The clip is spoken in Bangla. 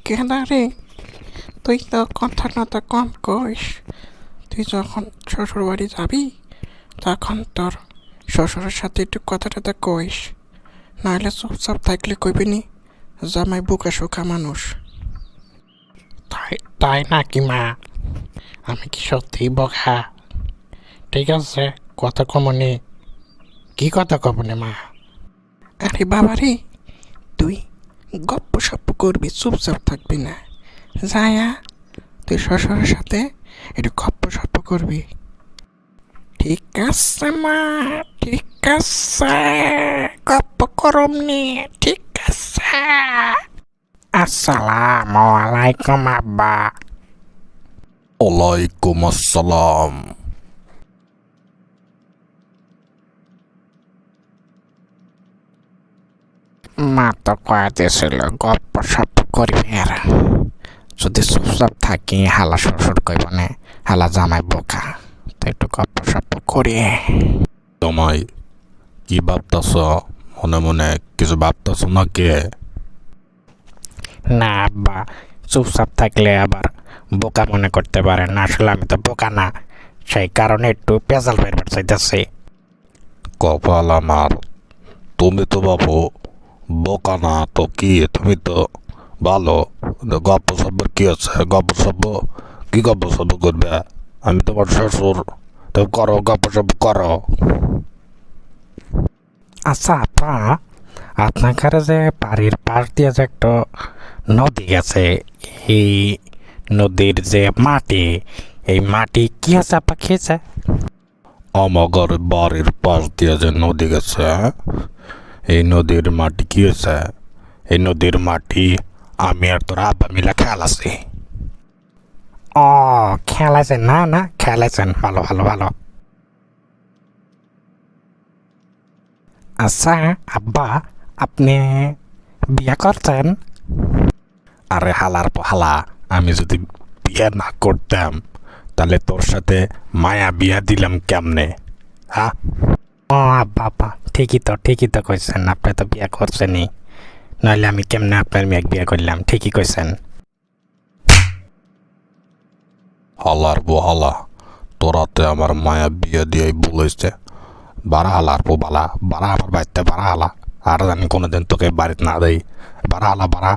কেদারে, তুই তো কথাটা তো কম কইস। তুই যখন শ্বশুর বাড়ি যাবি তখন তোর শ্বশুরের সাথে একটু কথাটা তো কইস, নাহলে চুপচাপ থাকলে কইবি নি জামাই বুকা সুখা মানুষ। তাই তাই নাকি মা? আমি কি সত্যিই বোকা? ঠিক আছে, কথা কমনি। কি কথা কমনি মা? আরে বাবা রে, তুই গপ্প সপ্প করবি, চুপচাপ থাকবি না। যায়া তুই শ্বশুরের সাথে একটু গপ্প সপ্প করবি। ঠিক আছে মা, ঠিক আছে, গপ্প করমনি, ঠিক আছে। আসসালামু আলাইকুম আব্বা। ওয়ালাইকুম আসসালাম। মা তো কয়েছিল গপ্প সপ্প করবি, আর যদি চুপচাপ থাকি হালা শ্বশুর কইব না হালা জামাই বোকা। তো একটু গপ্প সপ্প করি। তোমায় কি ভাবতাছ? মনে মনে কিছু ভাবতাছ নাকি? না আব্বা, চুপচাপ থাকলে আবার বোকা মনে করতে পারে না, আসলে আমি তো বোকা না, সেই কারণে একটু পেঁচাল বেরবার চাইতেছি। কপাল আমার, তুমি তো বাবু বোকা না তো কি, তুমি তো ভালো। গপ্প সপ্প কি আছে? গপ্প সপ্প কি গপ্প সপ্প করবে? আমি তোমার শ্বশুর, তুমি করো গপ্প সপ্প করো। আচ্ছা আপা, আপনার যে বাড়ির পাশ দিয়ে যে একটা নদী গেছে, এই নদীর যে মাটি, এই মাটি কি আছে আপা, খেয়েছে? আমার বাড়ির পাশ দিয়ে যে নদী গেছে, এই নদীর মাটি কি হয়েছে? এই নদীর মাটি আমি আর তোর আব্বা মিলা খেলাছি। ও, খেলাইছেন? না না, খেলাইছেন, ভালো ভালো ভালো। আচ্ছা আব্বা, আপনি বিয়ে করছেন? আরে হালার পাহালা, আমি যদি বিয়ে না করতাম তাহলে তোর সাথে মায়া বিয়া দিলাম কেমনে? হ্যাঁ, ও আব্বা আব্বা, ঠিকই তো কইছেন, আপনি তো বিয়ে করছেনই, নইলে আমি কেমনে আপনার মেয়ে বিয়ে করলাম, ঠিকই কইছেন। হালার বহালা, তোরাতে আমার মায়া বিয়া দিয়াই বলেছে। বারা হালার পোবালা, বারা আমার বাড়িতে বারা হালা, আর জানি কোনোদিন তোকে বাড়িতে না দেই। বারা হালা বারা।